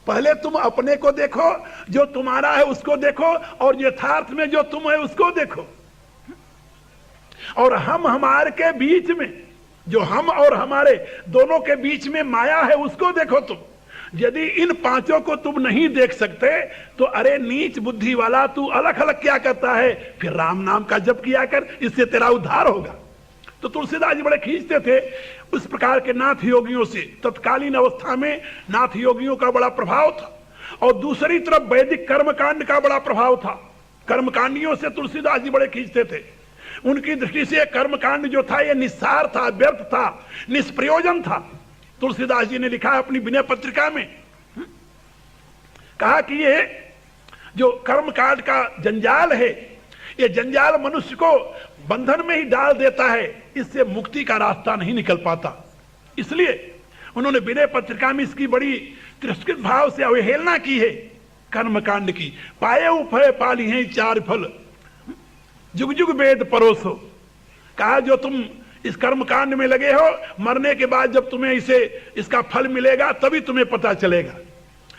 पहले तुम अपने को देखो, जो तुम्हारा है उसको देखो, और यथार्थ में जो तुम है उसको देखो। और हम हमारे के बीच में, जो हम और हमारे दोनों के बीच में माया है उसको देखो तुम। यदि इन पांचों को तुम नहीं देख सकते तो अरे नीच बुद्धि वाला, तू अलग अलग क्या करता है? फिर राम नाम का जप किया कर, इससे तेरा उद्धार होगा। तो तुलसीदास जी बड़े खींचते थे उस प्रकार के नाथ योगियों से। तत्कालीन अवस्था में नाथ योगियों का बड़ा प्रभाव था, और दूसरी तरफ वैदिक कर्मकांड का बड़ा प्रभाव था। कर्मकांडियों से तुलसीदास जी बड़े खींचते थे। उनकी दृष्टि से कर्मकांड जो था ये निस्सार था, व्यर्थ था, निष्प्रयोजन था। तुलसीदास जी ने लिखा है अपनी विनय पत्रिका में, कहा कि ये जो कर्मकांड का जंजाल है, ये जंजाल मनुष्य को बंधन में ही डाल देता है, इससे मुक्ति का रास्ता नहीं निकल पाता। इसलिए उन्होंने विनय पत्रिका में इसकी बड़ी तिरस्कृत भाव से अवहेलना की है कर्मकांड की। पाए उफे पाली हैं चार फल, जुग जुग वेद परोसो। कहा जो तुम इस कर्मकांड में लगे हो, मरने के बाद जब तुम्हें इसका फल मिलेगा तभी तुम्हें पता चलेगा।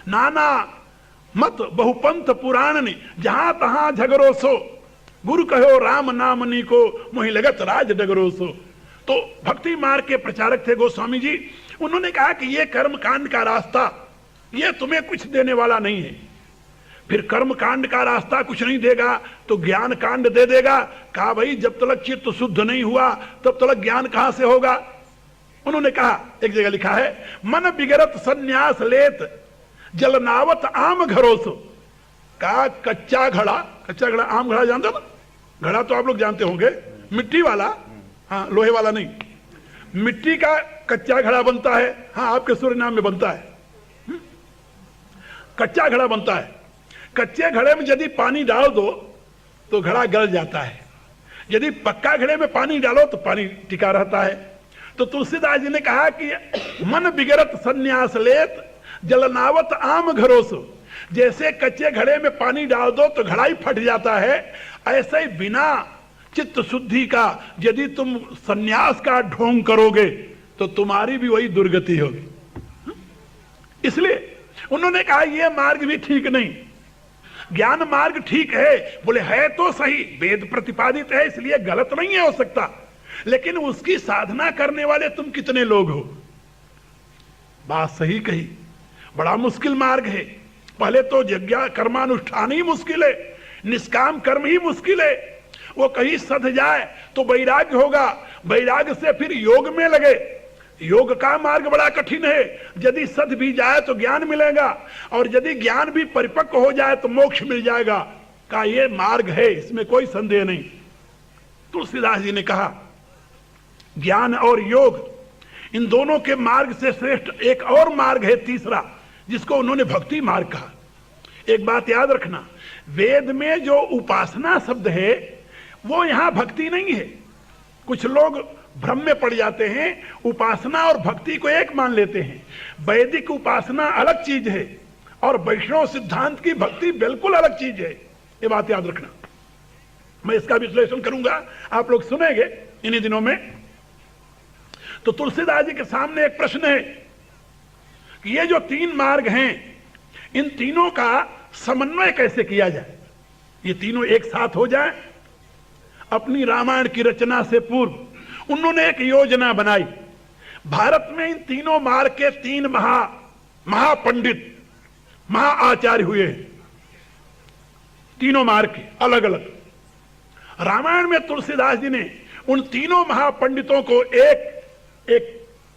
नाना मत बहुपंथ पुराण ने, जहां तहां झगड़ो सो, गुरु कहो राम नाम नी को, मोहि लगत राज डगरो सो। तो भक्ति मार्ग के प्रचारक थे गोस्वामी जी। उन्होंने कहा कि ये कर्मकांड का रास्ता ये तुम्हें कुछ देने वाला नहीं है। फिर कर्म कांड का रास्ता कुछ नहीं देगा तो ज्ञान कांड दे देगा। कहा भाई जब तक चित्त शुद्ध नहीं हुआ तब तक ज्ञान कहां से होगा? उन्होंने कहा, एक जगह लिखा है, मन बिगड़त सन्यास लेत जलनावत आम घरोसो। कहा कच्चा घड़ा आम घड़ा जानते हो ना? घड़ा तो आप लोग जानते होंगे, मिट्टी वाला, हाँ लोहे वाला नहीं। मिट्टी का कच्चा घड़ा बनता है, हाँ आपके सूर्यनाम में बनता है, कच्चा घड़ा बनता है। कच्चे घड़े में यदि पानी डाल दो तो घड़ा गल जाता है, यदि पक्का घड़े में पानी डालो तो पानी टिका रहता है। तो तुलसीदास जी ने कहा कि मन बिगड़त सन्यास लेत जलनावत आम घरोसो। जैसे कच्चे घड़े में पानी डाल दो तो घड़ा ही फट जाता है, ऐसे ही बिना चित्त शुद्धि का यदि तुम सन्यास का ढोंग करोगे तो तुम्हारी भी वही दुर्गति होगी। इसलिए उन्होंने कहा यह मार्ग भी ठीक नहीं। ज्ञान मार्ग ठीक है, बोले है तो सही, वेद प्रतिपादित है इसलिए गलत नहीं हो सकता, लेकिन उसकी साधना करने वाले तुम कितने लोग हो? बात सही कही, बड़ा मुश्किल मार्ग है। पहले तो यज्ञ कर्मानुष्ठान ही मुश्किल है, निष्काम कर्म ही मुश्किल है। वो कहीं सध जाए तो वैराग्य होगा, वैराग्य से फिर योग में लगे, योग का मार्ग बड़ा कठिन है। यदि सद भी जाए तो ज्ञान मिलेगा, और यदि ज्ञान भी परिपक्व हो जाए तो मोक्ष मिल जाएगा। का ये मार्ग है, इसमें कोई संदेह नहीं। तुलसीदास जी ने कहा ज्ञान और योग इन दोनों के मार्ग से श्रेष्ठ एक और मार्ग है तीसरा, जिसको उन्होंने भक्ति मार्ग कहा। एक बात याद रखना, वेद में जो उपासना शब्द है वो यहां भक्ति नहीं है। कुछ लोग भ्रम में पड़ जाते हैं, उपासना और भक्ति को एक मान लेते हैं। वैदिक उपासना अलग चीज है और वैष्णव सिद्धांत की भक्ति बिल्कुल अलग चीज है, ये बात याद रखना। मैं इसका विश्लेषण करूंगा, आप लोग सुनेंगे इन्हीं दिनों में। तो तुलसीदास जी के सामने एक प्रश्न है कि ये जो तीन मार्ग हैं इन तीनों का समन्वय कैसे किया जाए, ये तीनों एक साथ हो जाए। अपनी रामायण की रचना से पूर्व उन्होंने एक योजना बनाई। भारत में इन तीनों मार्ग के तीन महापंडित महाआचार्य हुए, तीनों मार्ग के अलग अलग। रामायण में तुलसीदास जी ने उन तीनों महापंडितों को एक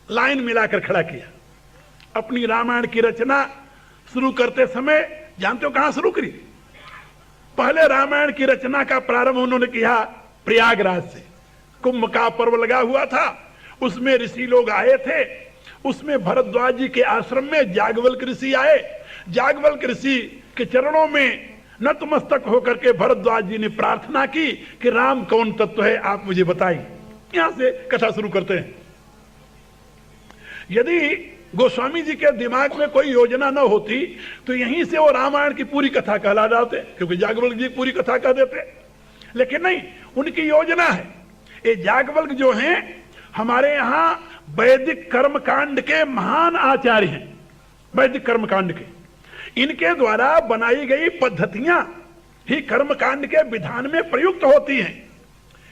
लाइन मिलाकर खड़ा किया। अपनी रामायण की रचना शुरू करते समय जानते हो कहां शुरू करी? पहले रामायण की रचना का प्रारंभ उन्होंने किया प्रयागराज से। कुंभ का पर्व लगा हुआ था, उसमें ऋषि लोग आए थे। उसमें भरद्वाज जी के आश्रम में जागवल्क ऋषि आए। जागवल्क ऋषि के चरणों में नतमस्तक होकर के भरद्वाज जी ने प्रार्थना की कि राम कौन तत्व है, आप मुझे बताइए। यहां से कथा शुरू करते हैं। यदि गोस्वामी जी के दिमाग में कोई योजना न होती तो यहीं से वो रामायण की पूरी कथा कहला जाते, क्योंकि जागवल्क जी पूरी कथा कह देते। लेकिन नहीं, उनकी योजना है। ये जागवल्क जो हैं हमारे यहां वैदिक कर्मकांड के महान आचार्य हैं, वैदिक कर्मकांड के। इनके द्वारा बनाई गई पद्धतियां ही कर्मकांड के विधान में प्रयुक्त होती हैं।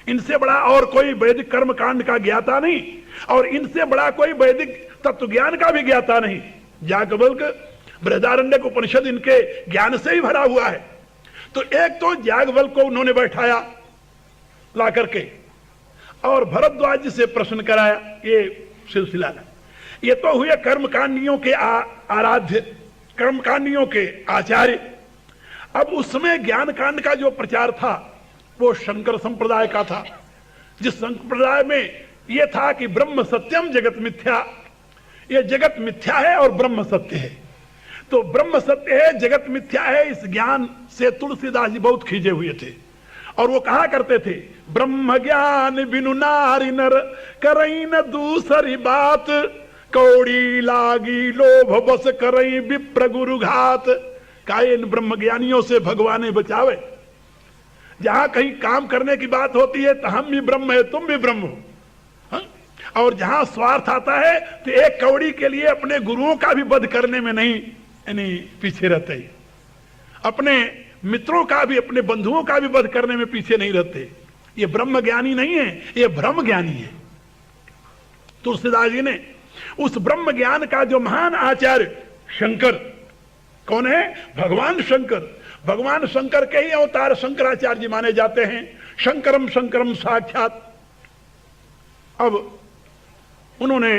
इनसे बड़ा और कोई वैदिक कर्मकांड का ज्ञाता नहीं, और इनसे बड़ा कोई वैदिक तत्व ज्ञान का भी ज्ञाता नहीं। याज्ञवल्क्य बृहदारण्यक उपनिषद इनके ज्ञान से ही भरा हुआ है। तो एक तो याज्ञवल्क्य को उन्होंने बैठाया ला करके और भरद्वाज जी से प्रश्न कराया, ये सिलसिला है। ये तो हुए कर्मकांडियों के आराध्य, कर्मकांडियों के आचार्य। अब उसमें ज्ञान कांड का जो प्रचार था वो शंकर संप्रदाय का था, जिस संप्रदाय में ये था कि ब्रह्म सत्यम जगत मिथ्या, ये जगत मिथ्या है और ब्रह्म सत्य है। तो ब्रह्म सत्य है, जगत मिथ्या है, इस ज्ञान से तुलसीदास जी बहुत खींचे हुए थे। और वो कहा करते थे, ब्रह्म ज्ञान बिनु नारी नर करई न दूसरी बात, कौड़ी लागी लोभ बस करई विप्र गुरु घात। का इन ब्रह्म ज्ञानियों से भगवान बचावे। जहां कहीं काम करने की बात होती है तो हम भी ब्रह्म है, तुम भी ब्रह्म हो, और जहां स्वार्थ आता है तो एक कौड़ी के लिए अपने गुरुओं का भी वध करने में नहीं पीछे रहते, अपने मित्रों का भी, अपने बंधुओं का भी वध करने में पीछे नहीं रहते। ये ब्रह्म ज्ञानी नहीं है, ये ब्रह्म ज्ञानी है। तुलसीदास जी ने उस ब्रह्म ज्ञान का जो महान आचार्य शंकर, कौन है? भगवान शंकर। भगवान शंकर के ही अवतार शंकराचार्य जी माने जाते हैं। शंकरम शंकरम साक्षात। अब उन्होंने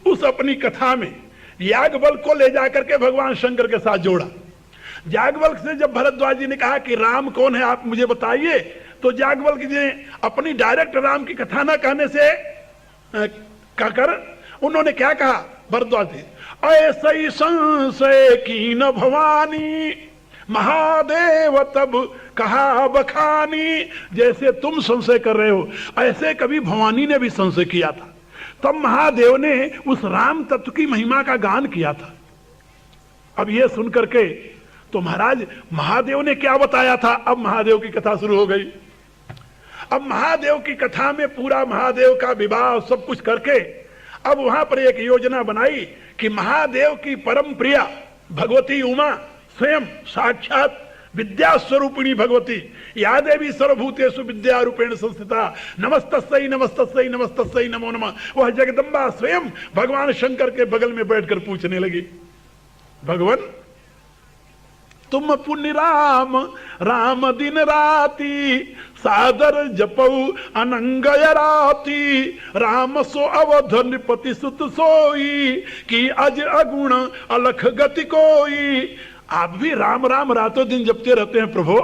उस अपनी कथा में याज्ञवल्क्य को ले जाकर के भगवान शंकर के साथ जोड़ा। याज्ञवल्क्य से जब भरद्वाज जी ने कहा कि राम कौन है आप मुझे बताइए, तो याज्ञवल्क्य जी ने अपनी डायरेक्ट राम की कथा न कहने से कहकर उन्होंने क्या कहा? भरद्वाज जी, ऐसे ही संशय की न भवानी महादेव तब कहा बखानी। जैसे तुम संशय कर रहे हो, ऐसे कभी भवानी ने भी संशय किया था। तब महादेव ने उस राम तत्व की महिमा का गान किया था। अब यह सुनकर के तो महाराज महादेव ने क्या बताया था? अब महादेव की कथा शुरू हो गई। अब महादेव की कथा में पूरा महादेव का विवाह सब कुछ करके अब वहां पर एक योजना बनाई कि महादेव की परम प्रिया भगवती उमा स्वयं साक्षात विद्या स्वरूपिणी भगवती या देवी सर्वभूतेषु विद्या रूपेण संस्थिता नमस्तस्यै नमस्तस्यै नमस्तस्यै नमो नमः, वह जगदम्बा स्वयं भगवान शंकर के बगल में बैठकर पूछने लगी, भगवान तुम पुण्य राम राम दिन राती सादर जपऊ अनंगय राती, राम सो अवध नृपति सुत सोई कि अज अगुण अलख गति कोई। आप भी राम राम रातों दिन जपते रहते हैं प्रभु।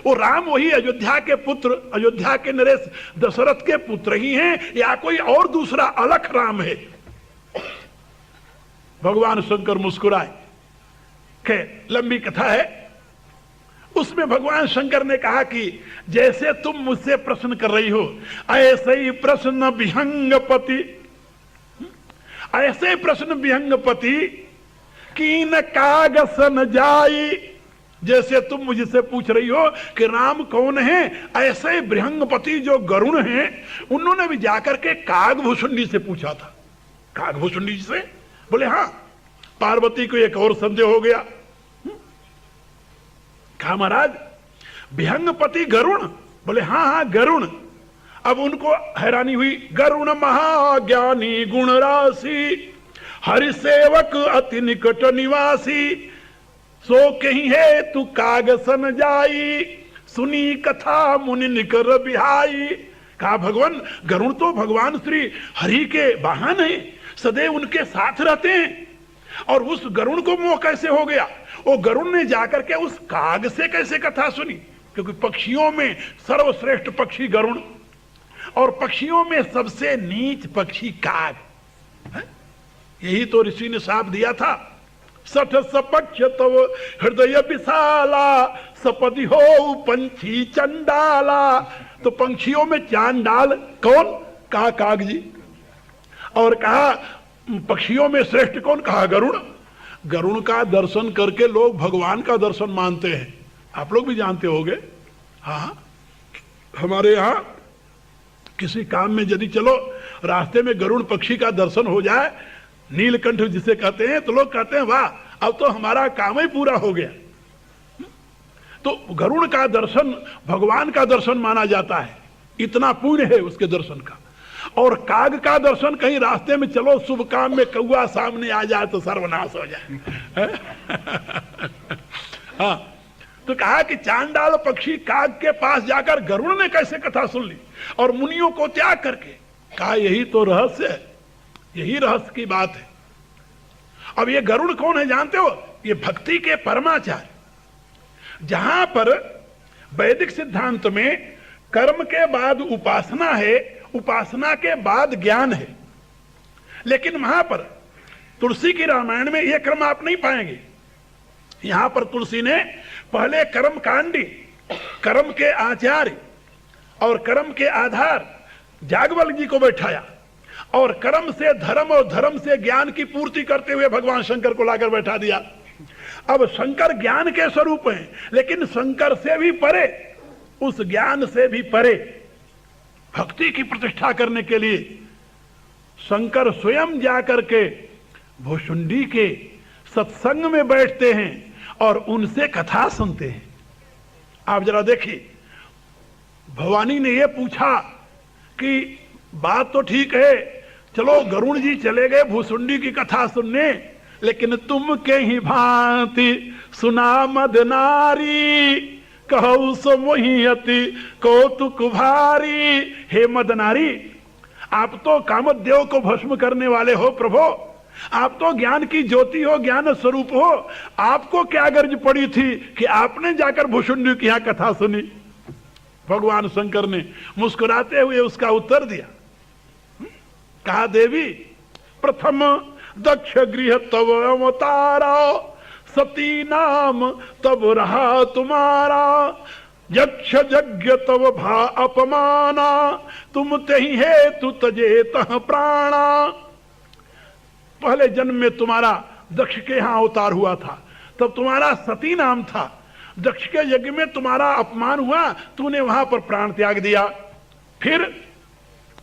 वो राम वही अयोध्या के पुत्र, अयोध्या के नरेश दशरथ के पुत्र ही हैं या कोई और दूसरा अलख राम है? भगवान शंकर मुस्कुराए। लंबी कथा है, उसमें भगवान शंकर ने कहा कि जैसे तुम मुझसे प्रश्न कर रही हो ऐसे ही प्रश्न विहंगपति, ऐसे प्रश्न विहंगपति की न कागसन जाई। जैसे तुम मुझसे पूछ रही हो कि राम कौन है, ऐसे बृहंगपति जो गरुण हैं उन्होंने भी जाकर के कागभूषुंडी से पूछा था। कागभूषुंडी से बोले हाँ, पार्वती को एक और संदेह हो गया। कहा महाराज विहंगपति गरुण? बोले हाँ हाँ गरुण। अब उनको हैरानी हुई, गरुण महाज्ञानी गुण राशि हरि सेवक अति निकट निवासी, सो कहीं है तू कागसन जाई सुनी कथा मुनि निकर बिहाई। कहा भगवान गरुण तो भगवान श्री हरि के वाहन है, सदैव उनके साथ रहते हैं, और उस गरुण को मोह कैसे हो गया? वो गरुण ने जाकर के उस काग से कैसे कथा सुनी? क्योंकि पक्षियों में सर्वश्रेष्ठ पक्षी गरुण और पक्षियों में सबसे नीच पक्षी काग है? यही तो ऋषि ने शाप दिया था, सठ सपक्ष तव हृदय विशाला सपदि हो पंछी चंडाला। तो पंछियों में चांडाल कौन? कहा काग जी। और कहा पक्षियों में श्रेष्ठ कौन? कहा गरुण। गरुण का दर्शन करके लोग भगवान का दर्शन मानते हैं, आप लोग भी जानते होंगे। हाँ, हमारे यहाँ किसी काम में यदि चलो रास्ते में गरुण पक्षी का दर्शन हो जाए, नीलकंठ जिसे कहते हैं, तो लोग कहते हैं वाह अब तो हमारा काम ही पूरा हो गया। तो गरुड़ का दर्शन भगवान का दर्शन माना जाता है, इतना पुण्य है उसके दर्शन का। और काग का दर्शन, कहीं रास्ते में चलो शुभ काम में कौआ सामने आ जाए तो सर्वनाश हो जाए। हाँ, तो कहा कि चांडाल पक्षी काग के पास जाकर गरुड़ ने कैसे कथा सुन ली और मुनियों को त्याग करके। कहा यही तो रहस्य है, यही रहस्य की बात है। अब ये गरुड़ कौन है जानते हो? ये भक्ति के परमाचार्य। जहां पर वैदिक सिद्धांत में कर्म के बाद उपासना है, उपासना के बाद ज्ञान है, लेकिन वहां पर तुलसी की रामायण में यह क्रम आप नहीं पाएंगे। यहां पर तुलसी ने पहले कर्म कांडी, कर्म के आचार्य और कर्म के आधार जागवल जी को बैठाया और कर्म से धर्म और धर्म से ज्ञान की पूर्ति करते हुए भगवान शंकर को लाकर बैठा दिया। अब शंकर ज्ञान के स्वरूप हैं, लेकिन शंकर से भी परे, उस ज्ञान से भी परे भक्ति की प्रतिष्ठा करने के लिए शंकर स्वयं जाकर के भुशुंडी के सत्संग में बैठते हैं और उनसे कथा सुनते हैं। आप जरा देखिए, भवानी ने यह पूछा कि बात तो ठीक है, चलो गरुड़ जी चले गए भुशुंडी की कथा सुनने, लेकिन तुम के ही भांति सुना मद नारी, कहू सो मोहियति कौतुक भारी। हे मद नारी, आप तो कामदेव को भस्म करने वाले हो प्रभो, आप तो ज्ञान की ज्योति हो, ज्ञान स्वरूप हो, आपको क्या गर्ज पड़ी थी कि आपने जाकर भुशुंडी की यहां कथा सुनी? भगवान शंकर ने मुस्कुराते हुए उसका उत्तर दिया। कहा देवी, प्रथम दक्ष गृह तब अवतारा, सती नाम तब रहा तुम्हारा, यक्ष यज्ञ तब भा अपमाना, तुम तही हेतु तजे तह प्राणा। पहले जन्म में तुम्हारा दक्ष के यहां अवतार हुआ था, तब तुम्हारा सती नाम था। दक्ष के यज्ञ में तुम्हारा अपमान हुआ, तूने वहां पर प्राण त्याग दिया। फिर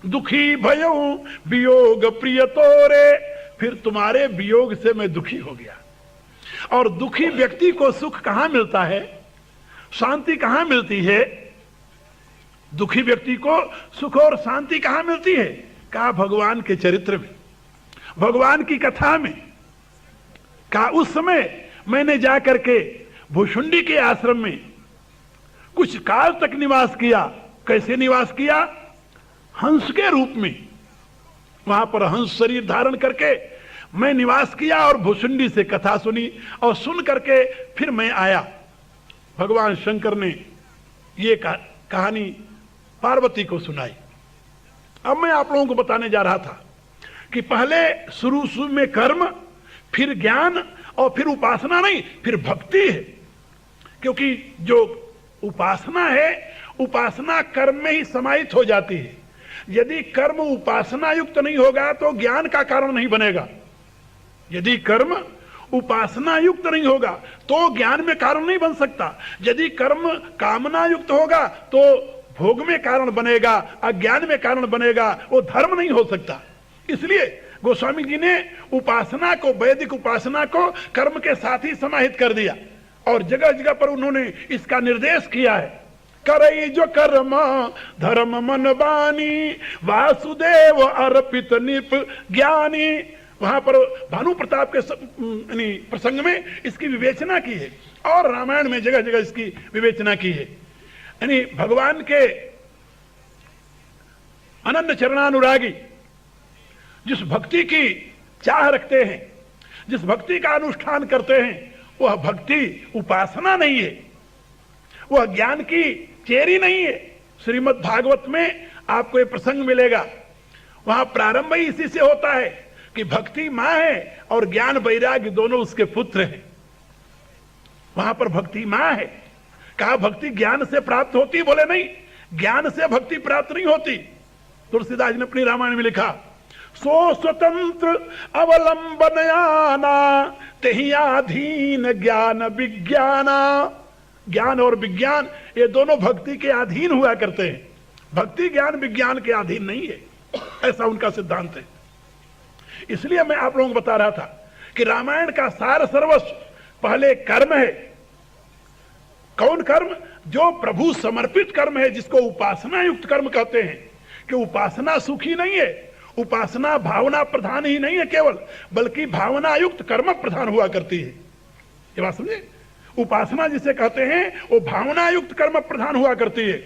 दुखी भयऊ वियोग प्रिय तोरे, फिर तुम्हारे वियोग से मैं दुखी हो गया। और दुखी व्यक्ति को सुख कहां मिलता है, शांति कहां मिलती है? दुखी व्यक्ति को सुख और शांति कहां मिलती है? कहा भगवान के चरित्र में, भगवान की कथा में। कहा उस समय मैंने जाकर के भुशुंडी के आश्रम में कुछ काल तक निवास किया। कैसे निवास किया? हंस के रूप में। वहां पर हंस शरीर धारण करके मैं निवास किया और भुशुंडी से कथा सुनी, और सुन करके फिर मैं आया। भगवान शंकर ने ये कहानी पार्वती को सुनाई। अब मैं आप लोगों को बताने जा रहा था कि पहले शुरू में कर्म, फिर ज्ञान और फिर उपासना नहीं, फिर भक्ति है। क्योंकि जो उपासना है, उपासना कर्म में ही समाहित हो जाती है। यदि कर्म उपासना युक्त नहीं होगा तो ज्ञान का कारण नहीं बनेगा। यदि कर्म उपासना युक्त नहीं होगा तो ज्ञान में कारण नहीं बन सकता। यदि कर्म कामना युक्त होगा तो भोग में कारण बनेगा, अज्ञान में कारण बनेगा, वो धर्म नहीं हो सकता। इसलिए गोस्वामी जी ने उपासना को, वैदिक उपासना को कर्म के साथ ही समाहित कर दिया और जगह जगह पर उन्होंने इसका निर्देश किया है। करई जो कर्म धर्म मन बानी, वासुदेव अर्पित निप ज्ञानी। वहां पर भानु प्रताप के प्रसंग में इसकी विवेचना की है और रामायण में जगह जगह इसकी विवेचना की है। यानी भगवान के अनन्य चरणानुरागी जिस भक्ति की चाह रखते हैं, जिस भक्ति का अनुष्ठान करते हैं, वह भक्ति उपासना नहीं है, वह ज्ञान की चेरी नहीं है। श्रीमद् भागवत में आपको एक प्रसंग मिलेगा, वहां प्रारंभ ही इसी से होता है कि भक्ति मां है और ज्ञान वैराग्य दोनों उसके पुत्र हैं। वहां पर भक्ति मां है। कहा भक्ति ज्ञान से प्राप्त होती? बोले नहीं, ज्ञान से भक्ति प्राप्त नहीं होती। तुलसीदास ने अपनी रामायण में लिखा, सो स्वतंत्र अवलंबनयाना तेहि अधीन ज्ञान विज्ञाना। ज्ञान और विज्ञान ये दोनों भक्ति के अधीन हुआ करते हैं, भक्ति ज्ञान विज्ञान के अधीन नहीं है, ऐसा उनका सिद्धांत है। इसलिए मैं आप लोगों को बता रहा था कि रामायण का सार सर्वस्व पहले कर्म है। कौन कर्म? जो प्रभु समर्पित कर्म है, जिसको उपासना युक्त कर्म कहते हैं। कि उपासना सुखी नहीं है, उपासना भावना प्रधान ही नहीं है केवल, बल्कि भावना युक्त कर्म प्रधान हुआ करती है। ये बात समझे? उपासना जिसे कहते हैं वो भावना युक्त कर्म प्रधान हुआ करती है,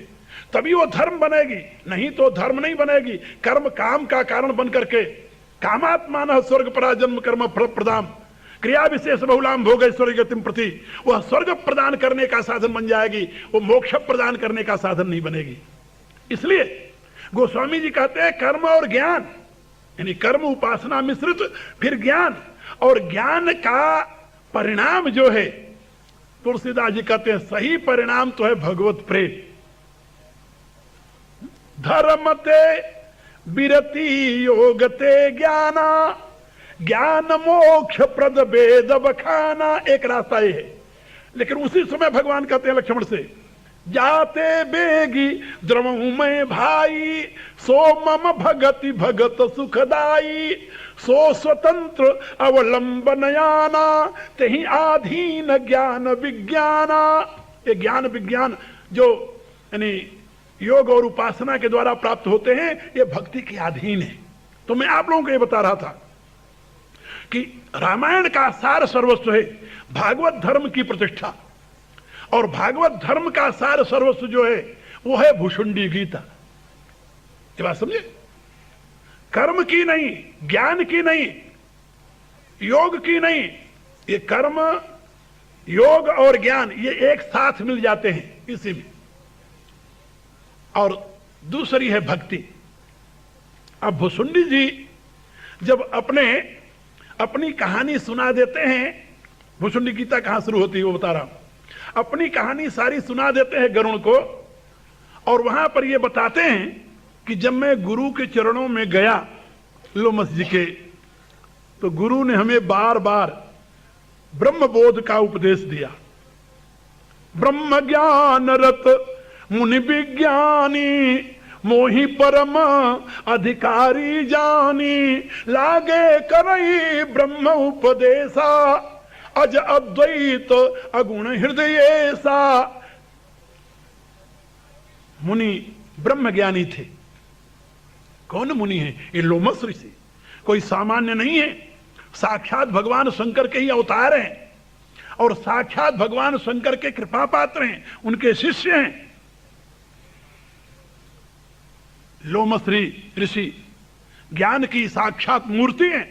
तभी वो धर्म बनेगी, नहीं तो धर्म नहीं बनेगी। कर्म काम का कारण बन करके, कामात्मान स्वर्ग परा जन्म कर्म फल प्रदान क्रिया विशेष बहुलाम भोग स्वर्गतिम प्रति, वह स्वर्ग प्रदान करने का साधन बन जाएगी, वो मोक्ष प्रदान करने का साधन नहीं बनेगी। इसलिए गोस्वामी जी कहते हैं कर्म और ज्ञान, यानी कर्म उपासना मिश्रित फिर ज्ञान, और ज्ञान का परिणाम जो है, तुलसीदास जी कहते हैं सही परिणाम तो है भगवत प्रेम। धर्मते विरति योगते ज्ञाना, ज्ञान मोक्ष प्रद वेद बखाना, एक रास्ता ये है। लेकिन उसी समय भगवान कहते हैं लक्ष्मण से, जाते बेगी द्रवहु मैं भाई, सो मम भगति भगत सुखदाई, सो स्वतंत्र अवलंबनयाना, तेहि आधीन ज्ञान विज्ञाना। ये ज्ञान विज्ञान जो यानी योग और उपासना के द्वारा प्राप्त होते हैं, ये भक्ति के अधीन है। तो मैं आप लोगों को ये बता रहा था कि रामायण का सार सर्वस्व है भागवत धर्म की प्रतिष्ठा, और भागवत धर्म का सार सर्वस्व जो है वो है भुषुंडी गीता। ये बात समझे? कर्म की नहीं, ज्ञान की नहीं, योग की नहीं, ये कर्म योग और ज्ञान ये एक साथ मिल जाते हैं इसी में। और दूसरी है भक्ति। अब भुषुंडी जी जब अपनी कहानी सुना देते हैं, भुषुंडी गीता कहां शुरू होती है वो बता रहा हूं, अपनी कहानी सारी सुना देते हैं गरुण को, और वहां पर ये बताते हैं कि जब मैं गुरु के चरणों में गया लोमस जी के, तो गुरु ने हमें बार बार ब्रह्म बोध का उपदेश दिया। ब्रह्म ज्ञान रत मुनि विज्ञानी, मोहि परम अधिकारी जानी, लागे करई ब्रह्म उपदेशा, अज अद्वैत अगुण हृदय सा। मुनि ब्रह्म ज्ञानी थे। कौन मुनि है? ये लोमस ऋषि, कोई सामान्य नहीं है, साक्षात भगवान शंकर के ही अवतार हैं, और साक्षात भगवान शंकर के कृपा पात्र हैं, उनके शिष्य हैं। लोमस ऋषि ज्ञान की साक्षात मूर्ति हैं।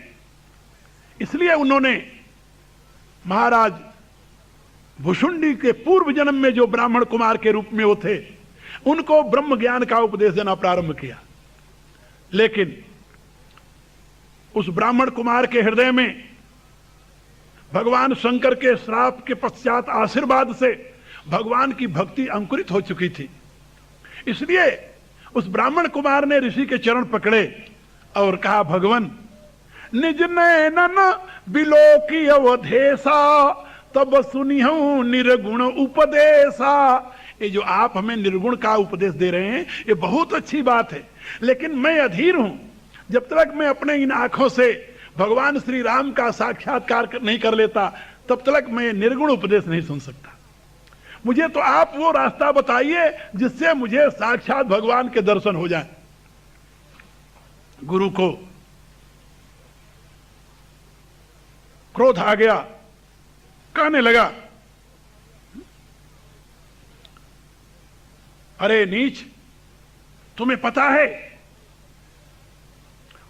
इसलिए उन्होंने महाराज भुषुंडी के पूर्व जन्म में जो ब्राह्मण कुमार के रूप में वो थे, उनको ब्रह्म ज्ञान का उपदेश देना प्रारंभ किया। लेकिन उस ब्राह्मण कुमार के हृदय में भगवान शंकर के श्राप के पश्चात आशीर्वाद से भगवान की भक्ति अंकुरित हो चुकी थी। इसलिए उस ब्राह्मण कुमार ने ऋषि के चरण पकड़े और कहा, भगवान निज नैनन बिलोकी अवधेसा, तब सुनिहूं निर्गुण उपदेशा। ये जो आप हमें निर्गुण का उपदेश दे रहे हैं ये बहुत अच्छी बात है, लेकिन मैं अधीर हूं। जब तक मैं अपने इन आंखों से भगवान श्री राम का साक्षात्कार नहीं कर लेता, तब तक मैं निर्गुण उपदेश नहीं सुन सकता। मुझे तो आप वो रास्ता बताइए जिससे मुझे साक्षात भगवान के दर्शन हो जाए। गुरु को क्रोध आ गया, कहने लगा, अरे नीच, तुम्हें पता है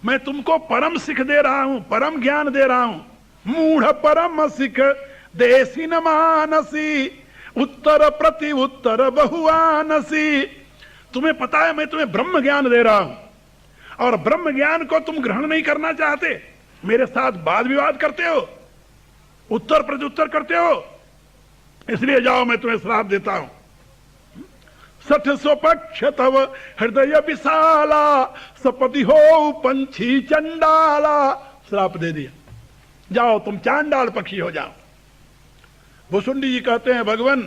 मैं तुमको परम सिख दे रहा हूं, परम ज्ञान दे रहा हूं। मूढ़ परम सिख देसी न मानसी, उत्तर प्रति उत्तर बहुआनसी। तुम्हें पता है मैं तुम्हें ब्रह्म ज्ञान दे रहा हूं, और ब्रह्म ज्ञान को तुम ग्रहण नहीं करना चाहते, मेरे साथ वाद विवाद करते हो, उत्तर प्रत्युत्तर करते हो। इसलिए जाओ, मैं तुम्हें श्राप देता हूं। सठ स्वपक्ष तव हृदय विशाला, सपति हो पंछी चंडाला। श्राप दे दिया, जाओ तुम चांडाल पक्षी हो जाओ। भुषुंडी जी कहते हैं, भगवान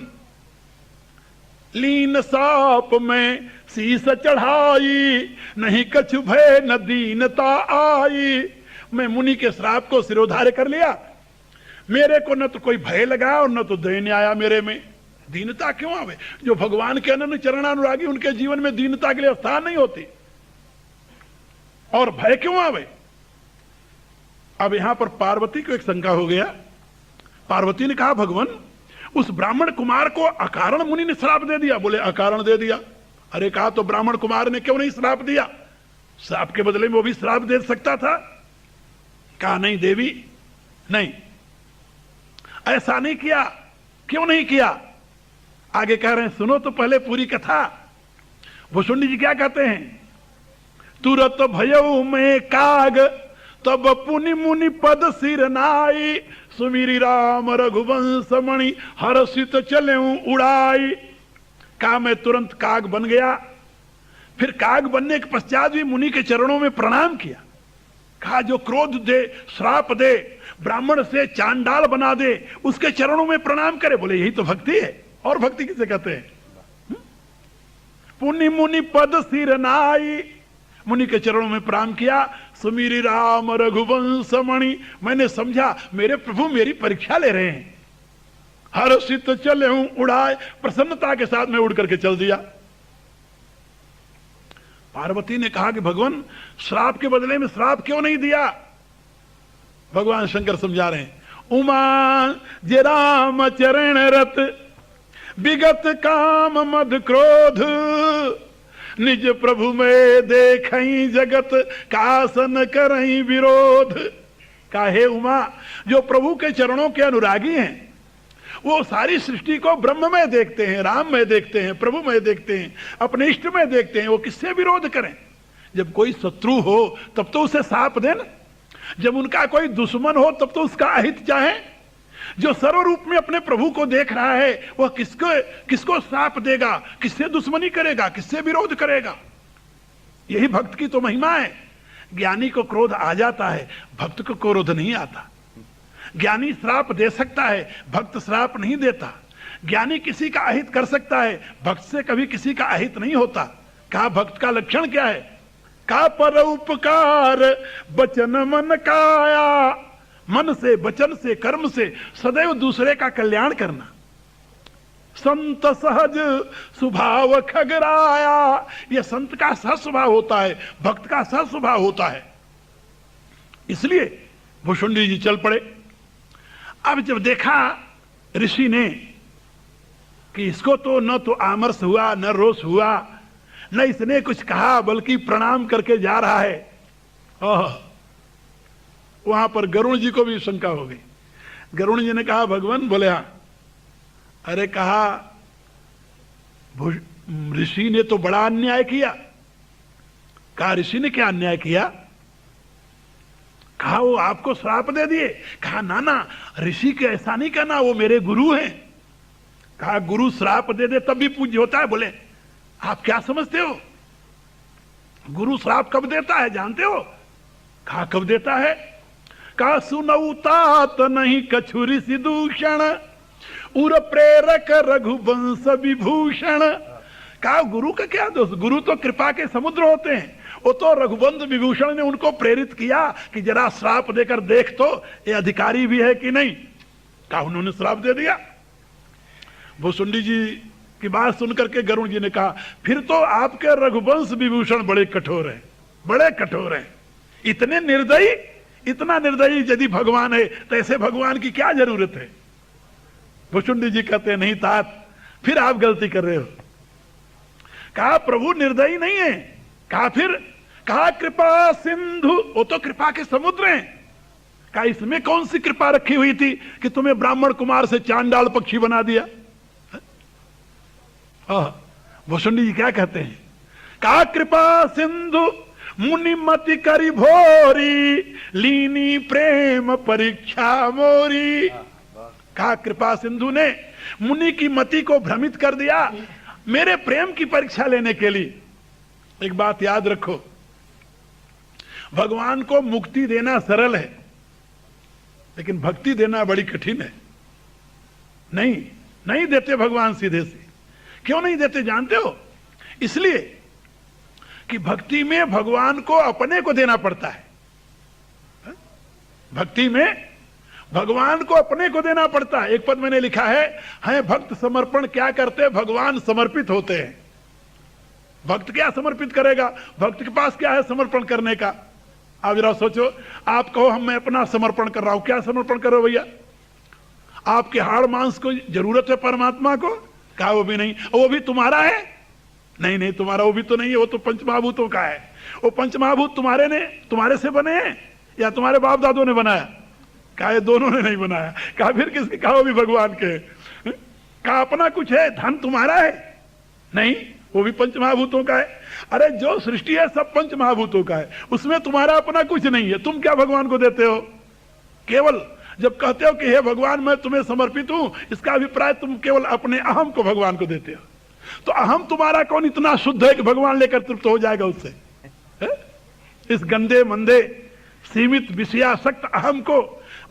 लीन साप में शीस चढ़ाई, नहीं कछु भय न दीनता आई। मैं मुनि के श्राप को सिरोधार्य कर लिया, मेरे को न तो कोई भय लगा और न तो दैन्य आया मेरे में। दीनता क्यों आवे? जो भगवान के अनन्य चरणानुरागी उनके जीवन में दीनता के लिए स्थान नहीं होती। और भय क्यों आवे? अब यहां पर पार्वती को एक शंका हो गया। पार्वती ने कहा भगवान उस ब्राह्मण कुमार को अकारण मुनि ने श्राप दे दिया। बोले अकारण दे दिया? अरे कहा तो ब्राह्मण कुमार ने क्यों नहीं श्राप दिया? श्राप के बदले में वो भी श्राप दे सकता था। कहा नहीं देवी नहीं, ऐसा नहीं किया। क्यों नहीं किया? आगे कह रहे हैं सुनो तो पहले पूरी कथा। भुसुंडी जी क्या कहते हैं? तुरत भयऊ में काग तब पुनि मुनि पद सिर नाई सुमिरी राम रघुवंश मणि हर्षित चले उड़ाई। कहा मैं तुरंत काग बन गया। फिर काग बनने के पश्चात भी मुनि के चरणों में प्रणाम किया। कहा जो क्रोध दे, श्राप दे, ब्राह्मण से चांडाल बना दे, उसके चरणों में प्रणाम करे। बोले यही तो भक्ति है। और भक्ति किसे कहते हैं? पुनि मुनि पद सिर नाई, मुनि के चरणों में प्रणाम किया। सुमिरी राम रघुवंश मणि, मैंने समझा मेरे प्रभु मेरी परीक्षा ले रहे हैं। हर्षित चले हूं उड़ाए, प्रसन्नता के साथ मैं उड़ करके चल दिया। पार्वती ने कहा कि भगवान श्राप के बदले में श्राप क्यों नहीं दिया? भगवान शंकर समझा रहे हैं उमा जे राम चरण रत विगत काम मद क्रोध निज प्रभु में देखई जगत कासन करई विरोध। काहे उमा जो प्रभु के चरणों के अनुरागी हैं वो सारी सृष्टि को ब्रह्म में देखते हैं, राम में देखते हैं, प्रभु में देखते हैं, अपने इष्ट में देखते हैं। वो किससे विरोध करें? जब कोई शत्रु हो तब तो उसे साप देना, जब उनका कोई दुश्मन हो तब तो उसका अहित चाहे। जो सर्वरूप में अपने प्रभु को देख रहा है वह किसको साप देगा? किससे दुश्मनी करेगा? किससे विरोध करेगा? यही भक्त की तो महिमा है। ज्ञानी को क्रोध आ जाता है, भक्त को क्रोध नहीं आता। ज्ञानी श्राप दे सकता है, भक्त श्राप नहीं देता। ज्ञानी किसी का अहित कर सकता है, भक्त से कभी किसी का अहित नहीं होता। कहा भक्त का लक्षण क्या है? का पर उपकार बचन मन काया, मन से, वचन से, कर्म से सदैव दूसरे का कल्याण करना। संत सहज स्वभाव खगराया, यह संत का सह स्वभाव होता है, भक्त का सह स्वभाव होता है। इसलिए भुसुंडी जी चल पड़े। अब जब देखा ऋषि ने कि इसको तो न तो आमर्ष हुआ, न रोष हुआ, न इसने कुछ कहा, बल्कि प्रणाम करके जा रहा है। वहां पर गरुण जी को भी शंका हो गई। गरुण जी ने कहा भगवान? बोले हाँ। अरे कहा ऋषि ने तो बड़ा अन्याय किया। कहा ऋषि ने क्या अन्याय किया? कहा वो आपको श्राप दे दिए। कहा ना ना, ऋषि के ऐसा नहीं कहना, वो मेरे गुरु हैं। कहा गुरु श्राप दे दे तब भी पूज्य होता है? बोले आप क्या समझते हो? गुरु श्राप कब देता है जानते हो? कहा कब देता है? कहा सुनऊ तात नहीं कछु ऋषि दूषण उर प्रेरक रघुवंश विभूषण। कहा गुरु का क्या दोष? गुरु तो कृपा के समुद्र होते हैं। वो तो रघुवंश विभूषण ने उनको प्रेरित किया कि जरा श्राप देकर देख तो ये अधिकारी भी है कि नहीं। कहा उन्होंने श्राप दे दिया। भुसुंडी जी की बात सुनकर के गरुड़ जी ने कहा फिर तो आपके रघुवंश विभूषण बड़े कठोर हैं, बड़े कठोर हैं। इतने निर्दयी, इतना निर्दयी यदि भगवान है तो ऐसे भगवान की क्या जरूरत है? भुसुंडी जी कहते हैं नहीं तात, फिर आप गलती कर रहे हो। कहा प्रभु निर्दयी नहीं है। कहा फिर? कहा कृपा सिंधु, वो तो कृपा के समुद्र हैं। कहा इसमें कौन सी कृपा रखी हुई थी कि तुम्हें ब्राह्मण कुमार से चांडाल पक्षी बना दिया? भुसुंडी जी क्या कहते हैं? कहा कृपा सिंधु मुनि मति करी भोरी लीनी प्रेम परीक्षा मोरी। कहा कृपा सिंधु ने मुनि की मति को भ्रमित कर दिया मेरे प्रेम की परीक्षा लेने के लिए। एक बात याद रखो, भगवान को मुक्ति देना सरल है लेकिन भक्ति देना बड़ी कठिन है। नहीं देते भगवान सीधे से। क्यों नहीं देते जानते हो? इसलिए कि भक्ति में भगवान को अपने को देना पड़ता है। भक्ति में भगवान को अपने को देना पड़ता है। एक पद मैंने लिखा है भक्त समर्पण क्या करते, भगवान समर्पित होते हैं। भक्त क्या समर्पित करेगा, भक्त के पास क्या है समर्पण करने का? आप जरा सोचो, आप कहो मैं अपना समर्पण कर रहा हूं, क्या समर्पण करो भैया? आपके हाड़ मांस को जरूरत है परमात्मा को? कहा वो भी नहीं। वो भी तुम्हारा है? नहीं नहीं, तुम्हारा वो भी तो नहीं है, वो तो पंचमहाभूतों का है। वो पंचमहाभूत तुम्हारे से बने हैं या तुम्हारे बाप दादों ने बनाया? कहा ये दोनों ने नहीं बनाया। कहा फिर किसके? कहा वो भी भगवान के। कहा अपना कुछ है, धन तुम्हारा है? नहीं, वो भी पंचमहाभूतों का है। अरे जो सृष्टि है सब पंचमहाभूतों का है, उसमें तुम्हारा अपना कुछ नहीं है। तुम क्या भगवान को देते हो? केवल जब कहते हो कि हे भगवान मैं तुम्हें समर्पित हूं, इसका अभिप्राय तुम केवल अपने अहम को भगवान को देते हो। तो अहम तुम्हारा कौन इतना शुद्ध है कि भगवान लेकर तृप्त हो जाएगा उससे? इस गंदे मंदे सीमित विषयासक्त अहम को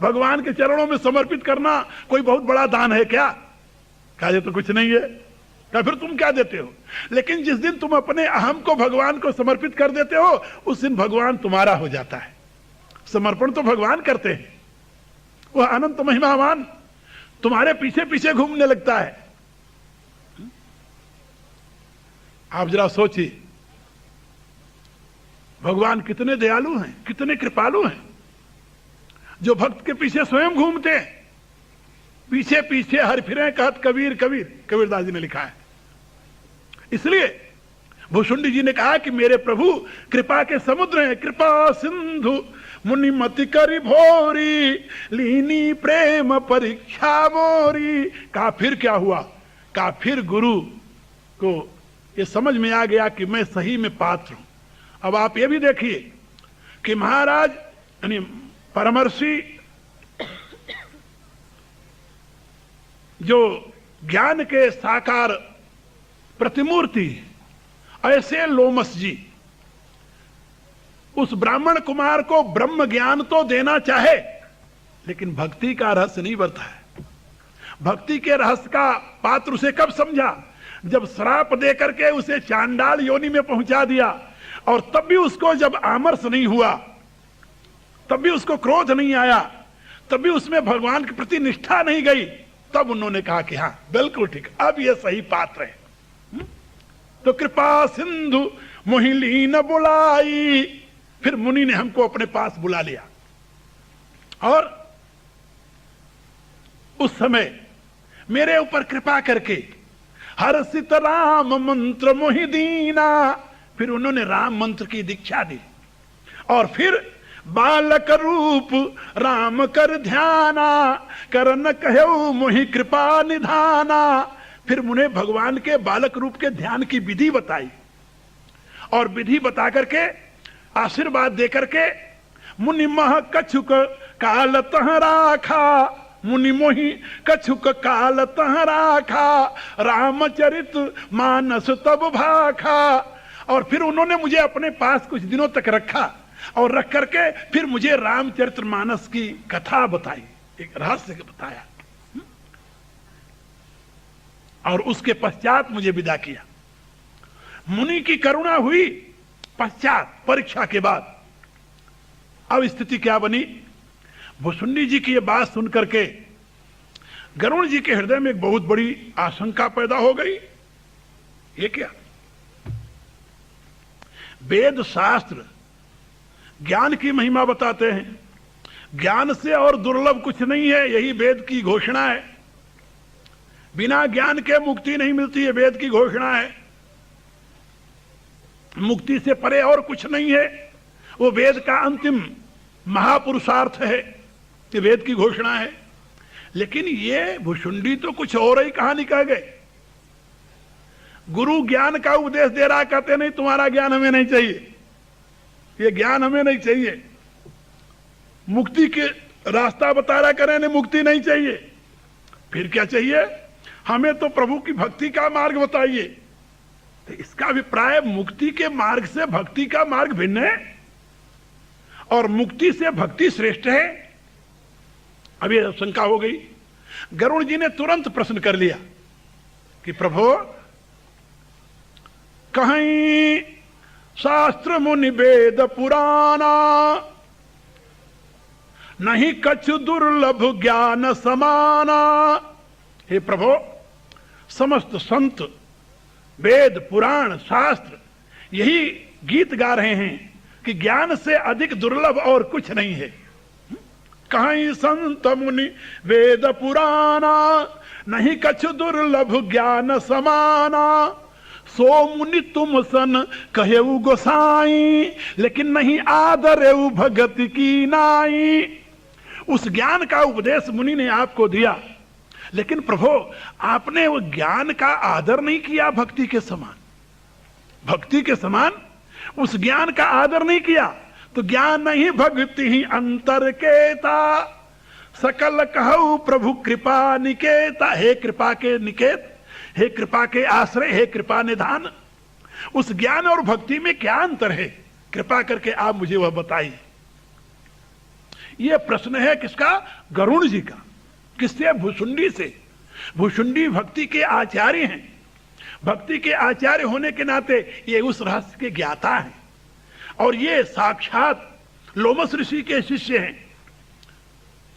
भगवान के चरणों में समर्पित करना कोई बहुत बड़ा दान है क्या? कहा ये तो कुछ नहीं है। कहा फिर तुम क्या देते हो? लेकिन जिस दिन तुम अपने अहम को भगवान को समर्पित कर देते हो, उस दिन भगवान तुम्हारा हो जाता है। समर्पण तो भगवान करते हैं, वह अनंत महिमावान तुम्हारे पीछे पीछे घूमने लगता है। आप जरा सोचिए, भगवान कितने दयालु हैं, कितने कृपालु हैं, जो भक्त के पीछे स्वयं घूमते हैं। पीछे पीछे हर फिरे कहत कबीर कबीर, कबीरदास जी ने लिखा है। इसलिए भुषुंडी जी ने कहा कि मेरे प्रभु कृपा के समुद्र हैं, कृपा सिंधु मुनि मति करी भोरी, लीनी प्रेम परीक्षा मोरी। कहा फिर क्या हुआ? कहा फिर गुरु को ये समझ में आ गया कि मैं सही में पात्र हूं। अब आप ये भी देखिए कि महाराज यानी परमर्षि जो ज्ञान के साकार प्रतिमूर्ति, ऐसे लोमस जी उस ब्राह्मण कुमार को ब्रह्म ज्ञान तो देना चाहे, लेकिन भक्ति का रहस्य नहीं बरता है। भक्ति के रहस्य का पात्र उसे कब समझा? जब श्राप दे करके उसे चांडाल योनि में पहुंचा दिया, और तब भी उसको जब आमर्ष नहीं हुआ, तब भी उसको क्रोध नहीं आया, तब भी उसमें भगवान के प्रति निष्ठा नहीं गई, तब उन्होंने कहा कि हाँ बिल्कुल ठीक, अब ये सही पात्र है। तो कृपा सिंधु मोहिलीन बुलाई, फिर मुनि ने हमको अपने पास बुला लिया। और उस समय मेरे ऊपर कृपा करके हर्षित राम मंत्र मोहिदीना, फिर उन्होंने राम मंत्र की दीक्षा दी। और फिर बालक रूप राम कर ध्याना, करन कहो मोहि कृपा निधाना। फिर मुझे भगवान के बालक रूप के ध्यान की विधि बताई, और विधि बता करके आशीर्वाद दे करके मुनि मह कछुक काल तह राखा, मुनि मोहि कछुक काल तह राखा, रामचरित मानस तब भाखा। और फिर उन्होंने मुझे अपने पास कुछ दिनों तक रखा, और रख करके फिर मुझे रामचरितमानस की कथा बताई, एक रहस्य बताया, और उसके पश्चात मुझे विदा किया। मुनि की करुणा हुई पश्चात, परीक्षा के बाद। अब स्थिति क्या बनी? भुषुंडी जी की यह बात सुन करके गरुड़ जी के हृदय में एक बहुत बड़ी आशंका पैदा हो गई। ये क्या? वेद शास्त्र ज्ञान की महिमा बताते हैं, ज्ञान से और दुर्लभ कुछ नहीं है, यही वेद की घोषणा है। बिना ज्ञान के मुक्ति नहीं मिलती है, वेद की घोषणा है। मुक्ति से परे और कुछ नहीं है, वो वेद का अंतिम महापुरुषार्थ है, ये वेद की घोषणा है। लेकिन ये भुषुंडी तो कुछ और ही कहानी कह गए। गुरु ज्ञान का उपदेश दे रहा, कहते नहीं तुम्हारा ज्ञान हमें नहीं चाहिए, ये ज्ञान हमें नहीं चाहिए। मुक्ति के रास्ता बता रहा, करें नहीं मुक्ति नहीं चाहिए, फिर क्या चाहिए? हमें तो प्रभु की भक्ति का मार्ग बताइए। तो इसका अभिप्राय मुक्ति के मार्ग से भक्ति का मार्ग भिन्न है, और मुक्ति से भक्ति श्रेष्ठ है। अभी शंका हो गई। गरुड़ जी ने तुरंत प्रश्न कर लिया कि प्रभु, कहीं शास्त्र मुनि वेद पुराना, नहीं कछु दुर्लभ ज्ञान समाना। हे प्रभु, समस्त संत, वेद, पुराण, शास्त्र यही गीत गा रहे हैं कि ज्ञान से अधिक दुर्लभ और कुछ नहीं है। कहीं संत मुनि वेद पुराना, नहीं कछु दुर्लभ ज्ञान समाना। सो मुनि तुम सन कहेऊ गोसाई, लेकिन नहीं आदरेऊ भगत की नाई। उस ज्ञान का उपदेश मुनि ने आपको दिया, लेकिन प्रभु आपने वो ज्ञान का आदर नहीं किया भक्ति के समान। भक्ति के समान उस ज्ञान का आदर नहीं किया, तो ज्ञान नहीं भक्ति ही अंतर केता। सकल कहऊ प्रभु कृपा निकेता। हे कृपा के निकेत, हे कृपा के आश्रय, हे कृपा निधान, उस ज्ञान और भक्ति में क्या अंतर है? कृपा करके आप मुझे वह बताइए। यह प्रश्न है किसका? गरुड़ जी का। किससे? भुसुंडी से। भुसुंडी भक्ति के आचार्य हैं। भक्ति के आचार्य होने के नाते ये उस रहस्य के ज्ञाता हैं, और ये साक्षात लोमस ऋषि के शिष्य हैं।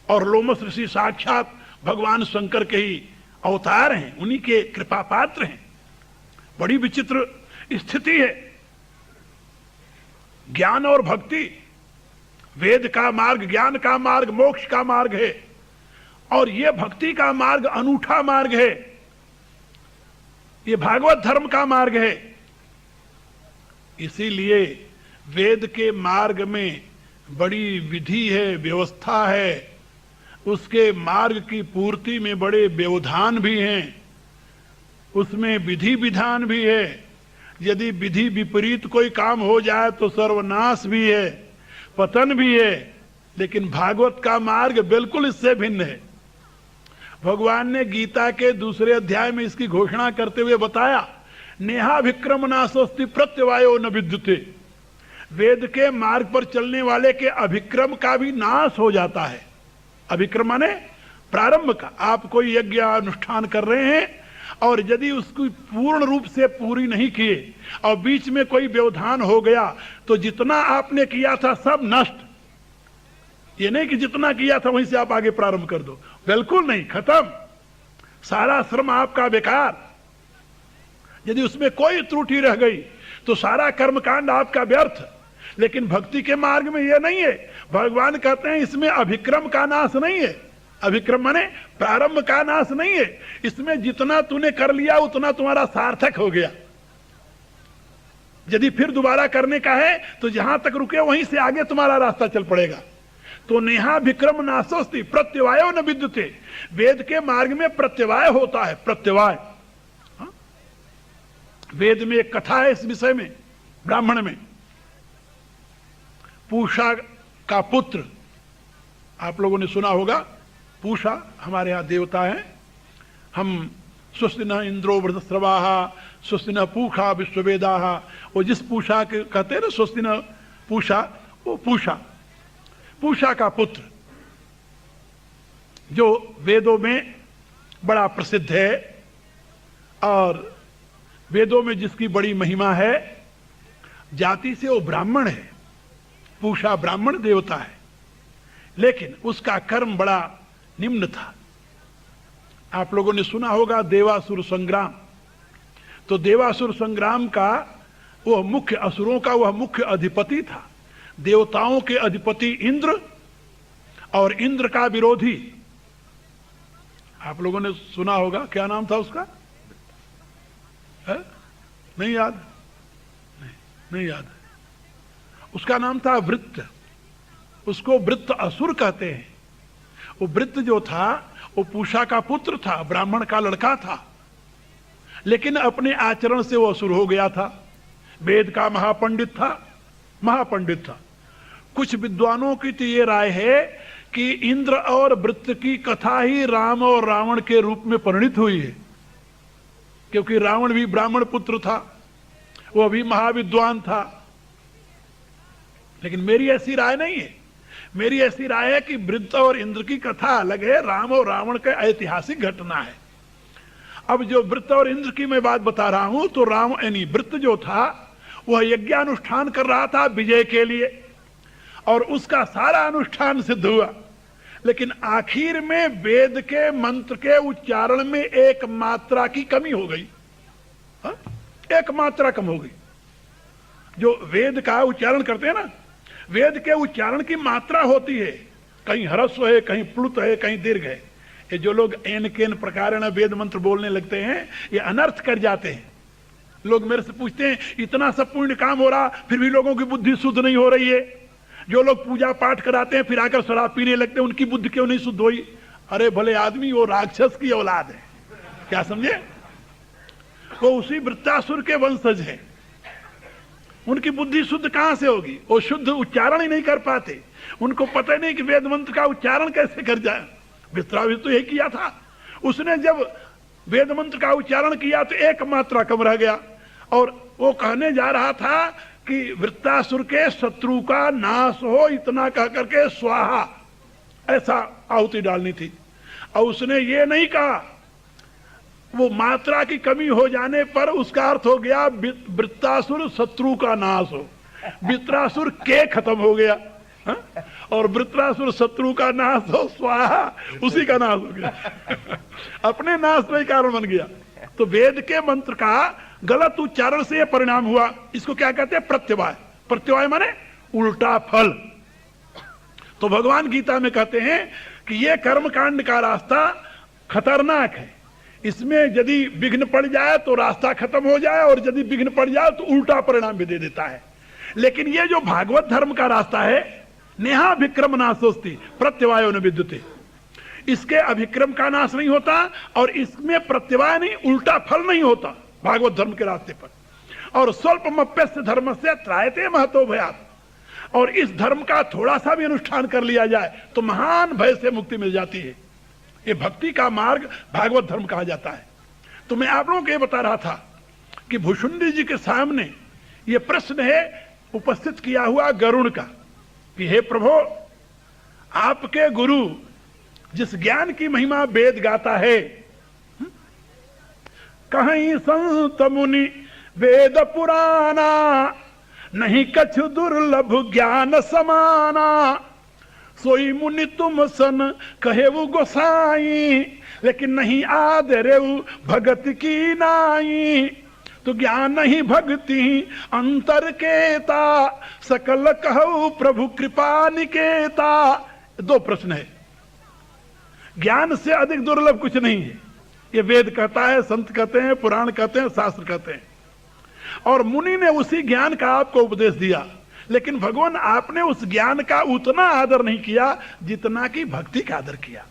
और लोमस ऋषि साक्षात भगवान शंकर के ही अवतार हैं, उन्हीं के कृपा पात्र हैं। बड़ी विचित्र स्थिति है। ज्ञान और भक्ति, वेद का मार्ग, ज्ञान का मार्ग, मोक्ष का मार्ग है, और यह भक्ति का मार्ग अनूठा मार्ग है। ये भागवत धर्म का मार्ग है। इसीलिए वेद के मार्ग में बड़ी विधि है, व्यवस्था है। उसके मार्ग की पूर्ति में बड़े व्यवधान भी हैं, उसमें विधि विधान भी है। यदि विधि विपरीत कोई काम हो जाए तो सर्वनाश भी है, पतन भी है। लेकिन भागवत का मार्ग बिल्कुल इससे भिन्न है। भगवान ने गीता के दूसरे अध्याय में इसकी घोषणा करते हुए बताया, नेहा विक्रम नाशोस्ति प्रत्यवायो न विद्युते। वेद के मार्ग पर चलने वाले के अभिक्रम का भी नाश हो जाता है। अभिक्रम माने प्रारंभ का। आप कोई यज्ञ अनुष्ठान कर रहे हैं और यदि उसकी पूर्ण रूप से पूरी नहीं किए और बीच में कोई व्यवधान हो गया तो जितना आपने किया था सब नष्ट। ये नहीं कि जितना किया था वहीं से आप आगे प्रारंभ कर दो, बिल्कुल नहीं, खत्म। सारा श्रम आपका बेकार। यदि उसमें कोई त्रुटि रह गई तो सारा कर्मकांड आपका व्यर्थ। लेकिन भक्ति के मार्ग में यह नहीं है। भगवान कहते हैं इसमें अभिक्रम का नाश नहीं है। अभिक्रम माने प्रारंभ का नाश नहीं है। इसमें जितना तूने कर लिया उतना तुम्हारा सार्थक हो गया। यदि फिर दोबारा करने का है तो जहां तक रुके वहीं से आगे तुम्हारा रास्ता चल पड़ेगा। तो नेहा विक्रम नाशोस्ति प्रत्यवायो न विद्युते। वेद के मार्ग में प्रत्यवाय होता है, प्रत्यवाय। वेद में एक कथा है इस विषय में, ब्राह्मण में। पूषा का पुत्र, आप लोगों ने सुना होगा, पूषा हमारे यहां देवता है। हम स्वस्ति न इंद्रो वृतस्रवाहा स्वस्ति न पूषा विश्ववेदाहा। वो जिस पूषा के कहते हैं ना स्वस्ति न पूषा, वो पूषा, पूषा का पुत्र जो वेदों में बड़ा प्रसिद्ध है और वेदों में जिसकी बड़ी महिमा है। जाति से वो ब्राह्मण है, पूषा ब्राह्मण देवता है, लेकिन उसका कर्म बड़ा निम्न था। आप लोगों ने सुना होगा देवासुर संग्राम। तो देवासुर संग्राम का वह मुख्य, असुरों का वह मुख्य अधिपति था। देवताओं के अधिपति इंद्र और इंद्र का विरोधी, आप लोगों ने सुना होगा, क्या नाम था उसका? है? नहीं याद? नहीं याद। उसका नाम था वृत्त। उसको वृत्त असुर कहते हैं। वो वृत्त जो था वो पूषा का पुत्र था, ब्राह्मण का लड़का था, लेकिन अपने आचरण से वो असुर हो गया था। वेद का महापंडित था, महापंडित था। कुछ विद्वानों की तो ये राय है कि इंद्र और वृत्त की कथा ही राम और रावण के रूप में परिणित हुई है, क्योंकि रावण भी ब्राह्मण पुत्र था, वह भी महाविद्वान था। लेकिन मेरी ऐसी राय नहीं है। मेरी ऐसी राय है कि वृत्त और इंद्र की कथा अलग है, राम और रावण का ऐतिहासिक घटना है। अब जो वृत्त और इंद्र की मैं बात बता रहा हूं, तो राम यानी वृत्त जो था वह यज्ञानुष्ठान कर रहा था विजय के लिए, और उसका सारा अनुष्ठान सिद्ध हुआ। लेकिन आखिर में वेद के मंत्र के उच्चारण में एक मात्रा की कमी हो गई। हा? एक मात्रा कम हो गई। जो वेद का उच्चारण करते हैं ना, वेद के उच्चारण की मात्रा होती है, कहीं ह्रस्व है, कहीं प्लुत है, कहीं दीर्घ है। ये जो लोग एन केन प्रकार वेद मंत्र बोलने लगते हैं, ये अनर्थ कर जाते हैं। लोग मेरे से पूछते हैं इतना सब पुण्य काम हो रहा, फिर भी लोगों की बुद्धि शुद्ध नहीं हो रही है। जो लोग पूजा पाठ कराते हैं फिर आकर शराब पीने लगते हैं, उनकी बुद्धि क्यों नहीं शुद्ध हुई? अरे भले आदमी, वो राक्षस की औलाद है, क्या समझे? वो उसी वृत्तासुर के वंशज है, उनकी बुद्धि शुद्ध कहां से होगी? वो शुद्ध उच्चारण ही नहीं कर पाते, उनको पता नहीं कि वेद मंत्र का उच्चारण कैसे कर जाए। विश्वामित्र तो यही किया था, उसने जब वेद मंत्र का उच्चारण किया तो एक मात्रा कम रह गया, और वो कहने जा रहा था कि वृत्तासुर के शत्रु का नाश हो, इतना कह करके स्वाहा ऐसा आहुति डालनी थी। और उसने ये नहीं कहा, वो मात्रा की कमी हो जाने पर उसका अर्थ हो गया वृत्तासुर शत्रु का नाश हो, वृत्रासुर के खत्म हो गया। हा? और वृत्रासुर शत्रु का नाश हो, स्वाहा उसी का नाश हो गया अपने नाश में कारण बन गया। तो वेद के मंत्र का गलत उच्चारण से यह परिणाम हुआ। इसको क्या कहते हैं? प्रत्यवाय। प्रत्यवाय माने उल्टा फल। तो भगवान गीता में कहते हैं कि यह कर्मकांड का रास्ता खतरनाक है, इसमें यदि विघ्न पड़ जाए तो रास्ता खत्म हो जाए, और यदि विघ्न पड़ जाए तो उल्टा परिणाम भी दे देता है। लेकिन ये जो भागवत धर्म का रास्ता है, नेहा विक्रम नाशोस्ति प्रत्यवायो न विद्युते, इसके अभिक्रम का नाश नहीं होता, और इसमें प्रत्यवाय नहीं, उल्टा फल नहीं होता भागवत धर्म के रास्ते पर। और स्वल्पमप्यस्य धर्म से त्रायते महतो भयात्, और इस धर्म का थोड़ा सा भी अनुष्ठान कर लिया जाए तो महान भय से मुक्ति मिल जाती है। ये भक्ति का मार्ग भागवत धर्म कहा जाता है। तो मैं आप लोगों को ये बता रहा था कि भुषुंडी जी के सामने ये प्रश्न है उपस्थित किया हुआ गरुड़ का कि हे प्रभु, आपके गुरु जिस ज्ञान की महिमा वेद गाता है, कहीं संत मुनि वेद पुराना, नहीं कछु दुर्लभ ज्ञान समाना, सोई मुनि तुम सन कहे वो गोसाई, लेकिन नहीं आदरे भगत की नाई, तो ज्ञान नहीं भक्ति अंतर केता, सकल कहु प्रभु कृपा निकेता। दो प्रश्न है। ज्ञान से अधिक दुर्लभ कुछ नहीं है, ये वेद कहता है, संत कहते हैं, पुराण कहते हैं, शास्त्र कहते हैं। और मुनि ने उसी ज्ञान का आपको उपदेश दिया, लेकिन भगवान आपने उस ज्ञान का उतना आदर नहीं किया जितना कि भक्ति का आदर किया।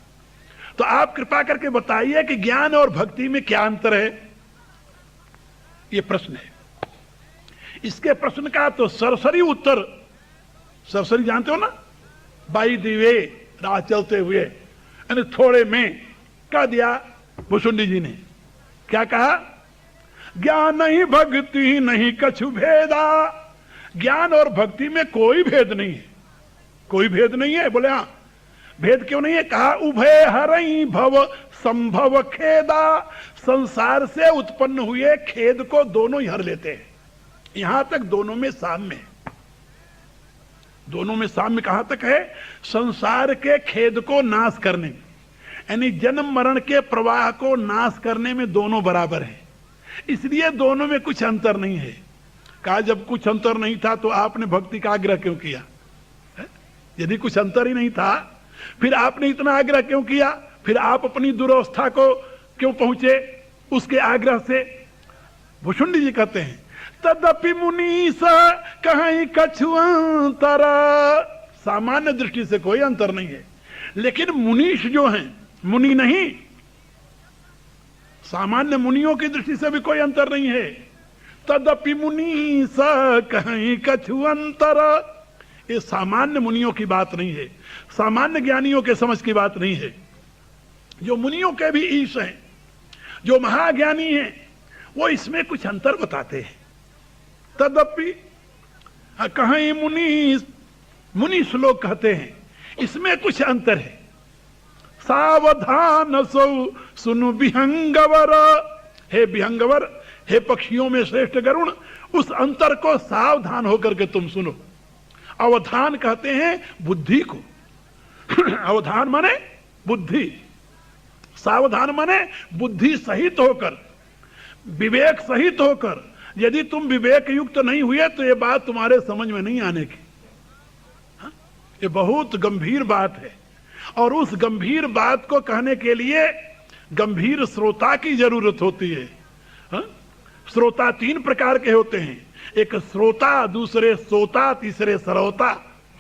तो आप कृपा करके बताइए कि ज्ञान और भक्ति में क्या अंतर है? ये प्रश्न है। इसके प्रश्न का तो सरसरी उत्तर, सरसरी जानते हो ना, बाई दिवे राह चलते हुए, यानी थोड़े में कह दिया भुषुंडी जी ने। क्या कहा? ज्ञान नहीं भक्ति नहीं कछु भेदा, ज्ञान और भक्ति में कोई भेद नहीं है, कोई भेद नहीं है। बोले हाँ, भेद क्यों नहीं है? कहा उभय हरई भव संभव खेदा, संसार से उत्पन्न हुए खेद को दोनों ही हर लेते हैं। यहां तक दोनों में साम्य है। दोनों में साम्य कहां तक है? संसार के खेद को नाश करने में, यानी जन्म मरण के प्रवाह को नाश करने में दोनों बराबर हैं, इसलिए दोनों में कुछ अंतर नहीं है। कहा जब कुछ अंतर नहीं था तो आपने भक्ति का आग्रह क्यों किया? यदि कुछ अंतर ही नहीं था फिर आपने इतना आग्रह क्यों किया? फिर आप अपनी दुर्वस्था को क्यों पहुंचे उसके आग्रह से? भुषुंडी जी कहते हैं तदपि मुनीस कहीं कछु अंतर, सामान्य दृष्टि से कोई अंतर नहीं है, लेकिन मुनीष जो हैं, मुनि नहीं, सामान्य मुनियों की दृष्टि से भी कोई अंतर नहीं है। तदपि मुनीस कहीं कछु अंतर, ये सामान्य मुनियों की बात नहीं है, सामान्य ज्ञानियों के समझ की बात नहीं है। जो मुनियों के भी ईश हैं, जो महाज्ञानी हैं, वो इसमें कुछ अंतर बताते हैं। तदपि कहीं मुनि श्लोक कहते हैं इसमें कुछ अंतर है। सावधान सौ सुनु विहंगवर, हे विहंगवर, हे पक्षियों में श्रेष्ठ गरुण, उस अंतर को सावधान होकर के तुम सुनो। अवधान कहते हैं बुद्धि को, अवधान माने बुद्धि, सावधान माने बुद्धि सहित होकर, विवेक सहित होकर। यदि तुम विवेक युक्त नहीं हुए तो ये बात तुम्हारे समझ में नहीं आने की। हा? ये बहुत गंभीर बात है, और उस गंभीर बात को कहने के लिए गंभीर श्रोता की जरूरत होती है। हा? श्रोता तीन प्रकार के होते हैं, एक श्रोता, दूसरे सोता, तीसरे श्रोता।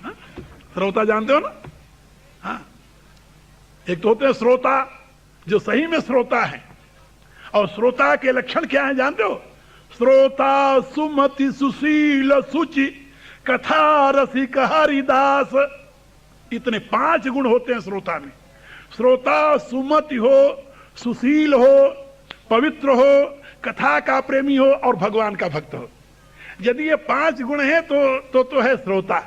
हा? श्रोता जानते हो ना? हाँ, एक तो होते हैं श्रोता जो सही में श्रोता है, और श्रोता के लक्षण क्या है जानते हो? श्रोता सुमति सुशील सुचि कथा रसिक हरिदास। इतने 5 गुण होते हैं श्रोता में। श्रोता सुमति हो, सुशील हो, पवित्र हो, कथा का प्रेमी हो और भगवान का भक्त हो। यदि ये 5 गुण हैं तो है श्रोता।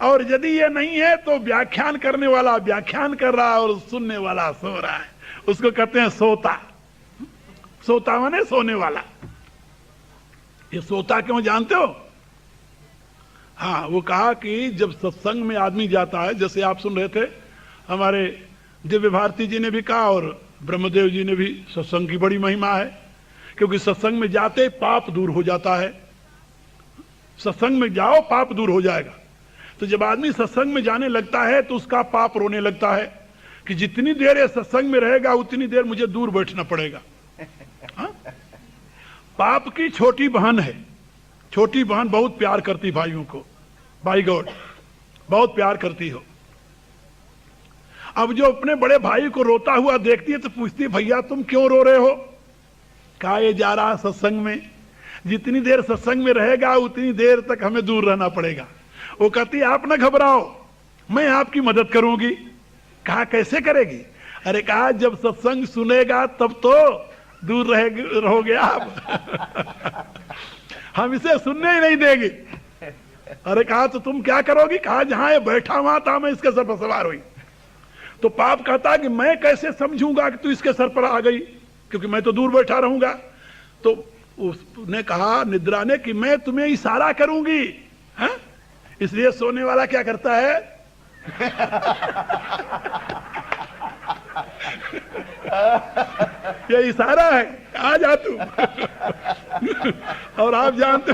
और यदि ये नहीं है तो व्याख्यान करने वाला व्याख्यान कर रहा है और सुनने वाला सो रहा है, उसको कहते हैं सोता। सोता माने सोने वाला। ये सोता क्यों जानते हो? हाँ, वो कहा कि जब सत्संग में आदमी जाता है, जैसे आप सुन रहे थे, हमारे दिव्य भारती जी ने भी कहा और ब्रह्मदेव जी ने भी, सत्संग की बड़ी महिमा है, क्योंकि सत्संग में जाते पाप दूर हो जाता है। सत्संग में जाओ पाप दूर हो जाएगा। तो जब आदमी सत्संग में जाने लगता है तो उसका पाप रोने लगता है कि जितनी देर ये सत्संग में रहेगा उतनी देर मुझे दूर बैठना पड़ेगा। हा? पाप की छोटी बहन है, छोटी बहन बहुत प्यार करती भाइयों को, बाई गॉड बहुत प्यार करती हो। अब जो अपने बड़े भाई को रोता हुआ देखती है तो पूछती, भैया तुम क्यों रो रहे हो? कहा, ये जा रहा सत्संग में, जितनी देर सत्संग में रहेगा उतनी देर तक हमें दूर रहना पड़ेगा। वो कहती, आप ना घबराओ, मैं आपकी मदद करूंगी। कहा, कैसे करेगी? अरे कहा, जब सत्संग सुनेगा तब तो दूर रहोगे आप। हम इसे सुनने ही नहीं देंगे। अरे कहा, तो तुम क्या करोगी? कहा, जहां ये बैठा हुआ था मैं इसके सर पर सवार हुई। तो पाप कहता कि मैं कैसे समझूंगा कि तू इसके सर पर आ गई, क्योंकि मैं तो दूर बैठा रहूंगा। तो उसने कहा निद्रा ने कि मैं तुम्हें इशारा करूंगी। है? इसलिए सोने वाला क्या करता है? ये इशारा है, आ जा तू। और आप जानते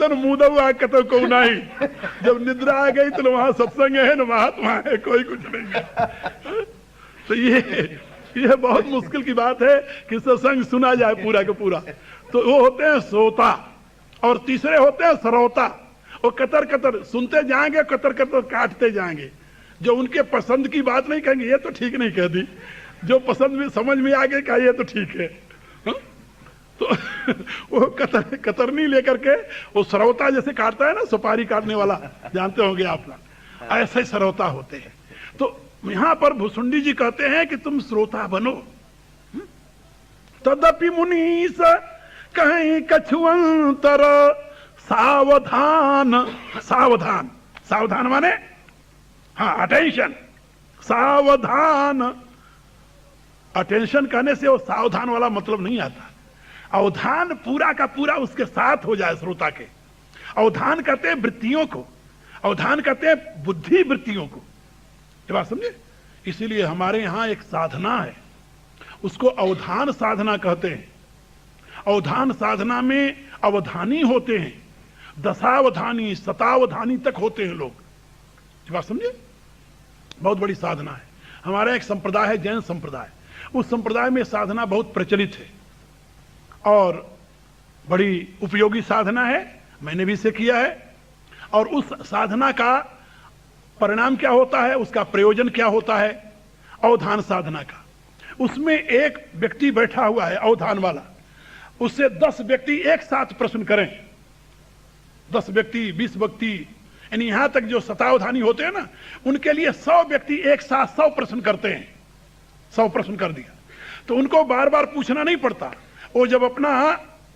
हो मुंह दबा कतो को नहीं, जब निद्रा आ गई तो वहां सत्संग है न महात्मा है, कोई कुछ नहीं है। तो ये बहुत मुश्किल की बात है कि सत्संग सुना जाए पूरा का पूरा। तो वो होते हैं सोता, और तीसरे होते हैं श्रोता। वो कतर कतर सुनते जाएंगे, कतर कतर काटते जाएंगे। जो उनके पसंद की बात नहीं कहेंगे, ये तो ठीक नहीं कह दी, जो पसंद में समझ में आ गए कहा ये तो ठीक है। हा? तो वो कतरनी लेकर के वो श्रोता जैसे काटता है ना, सुपारी काटने वाला, जानते होंगे आप लोग, ऐसे श्रोता होते हैं। तो यहां पर भुसुंडी जी कहते हैं कि तुम श्रोता बनो। तदपि मुनीस कहीं कछुअंतर सावधान। सावधान, सावधान माने हाँ अटेंशन, सावधान। अटेंशन कहने से वो सावधान वाला मतलब नहीं आता। अवधान पूरा का पूरा उसके साथ हो जाए श्रोता के। अवधान कहते हैं वृत्तियों को, अवधान कहते हैं बुद्धि वृत्तियों को। ये बात समझे? इसीलिए हमारे यहां एक साधना है, उसको अवधान साधना कहते हैं। अवधान साधना में अवधानी होते हैं, दशावधानी शतावधानी तक होते हैं लोग। ये बात समझे? बहुत बड़ी साधना है। हमारा एक संप्रदाय है जैन संप्रदाय, उस संप्रदाय में साधना बहुत प्रचलित है और बड़ी उपयोगी साधना है। मैंने भी इसे किया है। और उस साधना का परिणाम क्या होता है, उसका प्रयोजन क्या होता है अवधान साधना का। उसमें एक व्यक्ति बैठा हुआ है अवधान वाला, उससे 10 व्यक्ति एक साथ प्रश्न करें, 10 व्यक्ति 20 व्यक्ति, यानी यहां तक जो शतावधानी होते हैं ना, उनके लिए 100 व्यक्ति एक साथ 100 प्रश्न करते हैं। 100 प्रश्न कर दिया तो उनको बार बार पूछना नहीं पड़ता। वो जब अपना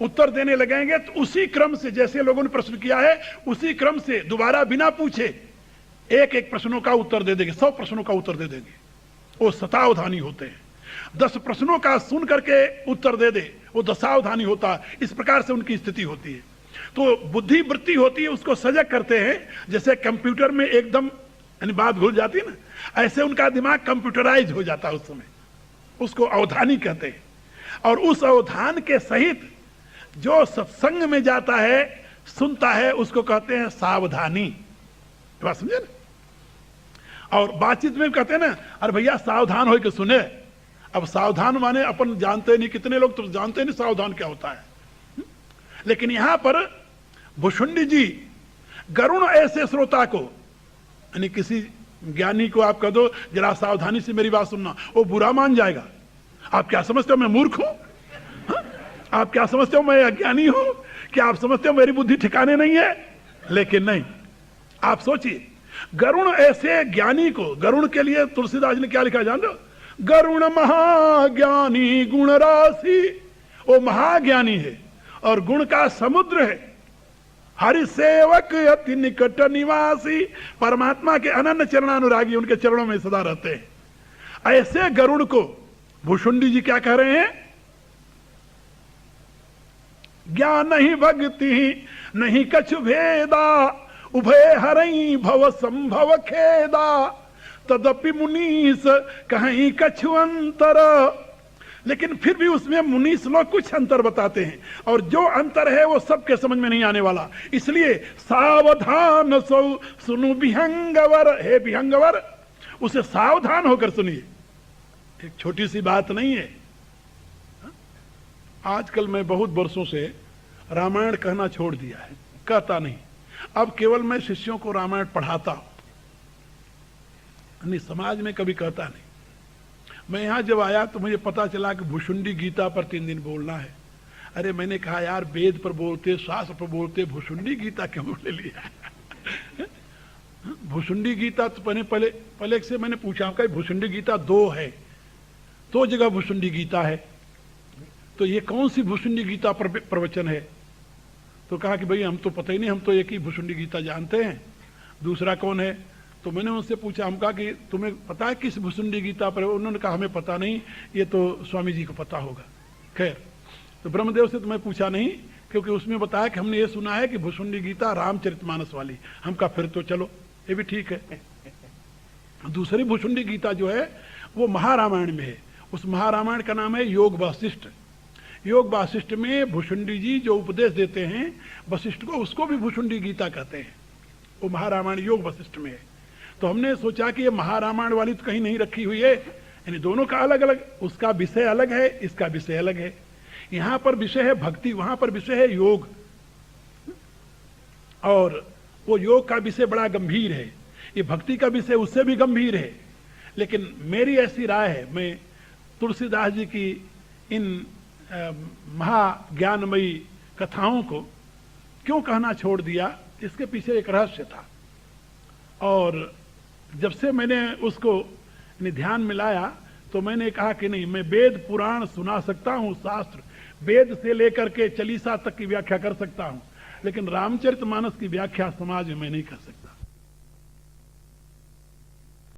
उत्तर देने लगेंगे तो उसी क्रम से, जैसे लोगों ने प्रश्न किया है उसी क्रम से दोबारा बिना पूछे एक एक प्रश्नों का उत्तर दे देंगे, 100 प्रश्नों का उत्तर दे देंगे। वो शतावधानी होते हैं। 10 प्रश्नों का सुन करके उत्तर दे दे, वो दशावधानी होता है। इस प्रकार से उनकी स्थिति होती है। तो बुद्धि वृत्ति होती है, उसको सजग करते हैं। जैसे कंप्यूटर में एकदम यानी बात भूल जाती है ना, ऐसे उनका दिमाग कंप्यूटराइज हो जाता है उस समय, उसको अवधानी कहते हैं। और उस अवधान के सहित जो सत्संग में जाता है, सुनता है, उसको कहते हैं सावधानी। बात समझे ना। और बातचीत में कहते हैं ना, अरे भैया सावधान हो के सुने। अब सावधान माने अपन जानते नहीं, कितने लोग तो जानते नहीं सावधान क्या होता है। लेकिन यहां पर भुषुंडी जी गरुण ऐसे श्रोता को, यानी किसी ज्ञानी को आप कह दो जरा सावधानी से मेरी बात सुनना, वो बुरा मान जाएगा। आप क्या समझते हो मैं मूर्ख हूं? आप क्या समझते हो मैं अज्ञानी हूं? क्या आप समझते हो मेरी बुद्धि ठिकाने नहीं है? लेकिन नहीं, आप सोचिए, गरुण ऐसे ज्ञानी को, गरुण के लिए तुलसीदास ने क्या लिखा जान लो, गरुण महाज्ञानी गुण राशि। वो महाज्ञानी है और गुण का समुद्र है। हरि सेवक अति निकट निवासी, परमात्मा के अनन्य चरणानुरागी, उनके चरणों में सदा रहते हैं। ऐसे गरुड़ को भुषुंडी जी क्या कह रहे हैं? ज्ञान ही भक्ति ही नहीं कछु भेदा, उभय हरई भव संभव खेदा, तदपि मुनीस कहीं कछु अंतर। लेकिन फिर भी उसमें मुनीस लोग कुछ अंतर बताते हैं, और जो अंतर है वो सबके समझ में नहीं आने वाला। इसलिए सावधान सौ सुनु विहंगवर, हे विहंगवर, उसे सावधान होकर सुनिए। एक छोटी सी बात नहीं है। आजकल मैं बहुत वर्षों से रामायण कहना छोड़ दिया है, कहता नहीं। अब केवल मैं शिष्यों को रामायण पढ़ाता हूं, नहीं समाज में कभी कहता नहीं। मैं यहां जब आया तो मुझे पता चला कि भुषुंडी गीता पर 3 दिन बोलना है। अरे मैंने कहा यार वेद पर बोलते, शास्त्र पर बोलते, भुषुंडी गीता क्यों ले लिया? भुषुंडी गीता तो पहले से मैंने पूछा कि भुषुंडी गीता 2 है, 2 जगह भुषुंडी गीता है, तो ये कौन सी भुषुंडी गीता प्रवचन है? तो कहा कि भाई हम तो पता ही नहीं, हम तो एक ही भुषुंडी गीता जानते हैं, दूसरा कौन है? तो मैंने उनसे पूछा, हम कहा कि तुम्हें पता है किस भुषुंडी गीता पर? उन्होंने कहा हमें पता नहीं, ये तो स्वामी जी को पता होगा। खैर, तो ब्रह्मदेव से तो मैं पूछा नहीं, क्योंकि उसमें बताया कि हमने ये सुना है कि भुषुंडी गीता रामचरितमानस वाली। हम कहा फिर तो चलो ये भी ठीक है। दूसरी भुषुंडी गीता जो है वो महारामायण में है। उस महारामायण का नाम है योग वासिष्ठ। योग वासिष्ठ में भुषुंडी जी जो उपदेश देते हैं वशिष्ठ को, उसको भी भुषुंडी गीता कहते हैं। वो महारामायण योग वशिष्ठ में है। तो हमने सोचा कि ये महारामायण वाली तो कहीं नहीं रखी हुई है, यानी दोनों का अलग अलग, उसका विषय अलग है, इसका विषय अलग है। यहां पर विषय है भक्ति, वहां पर विषय है योग, और वो योग का विषय बड़ा गंभीर है, ये भक्ति का विषय उससे भी गंभीर है। लेकिन मेरी ऐसी राय है, मैं तुलसीदास जी की इन महाज्ञानमयी कथाओं को क्यों कहना छोड़ दिया, इसके पीछे एक रहस्य था। और जब से मैंने उसको ध्यान मिलाया तो मैंने कहा कि नहीं, मैं वेद पुराण सुना सकता हूँ, शास्त्र वेद से लेकर के चालीसा तक की व्याख्या कर सकता हूँ, लेकिन रामचरितमानस की व्याख्या समाज में मैं नहीं कर सकता।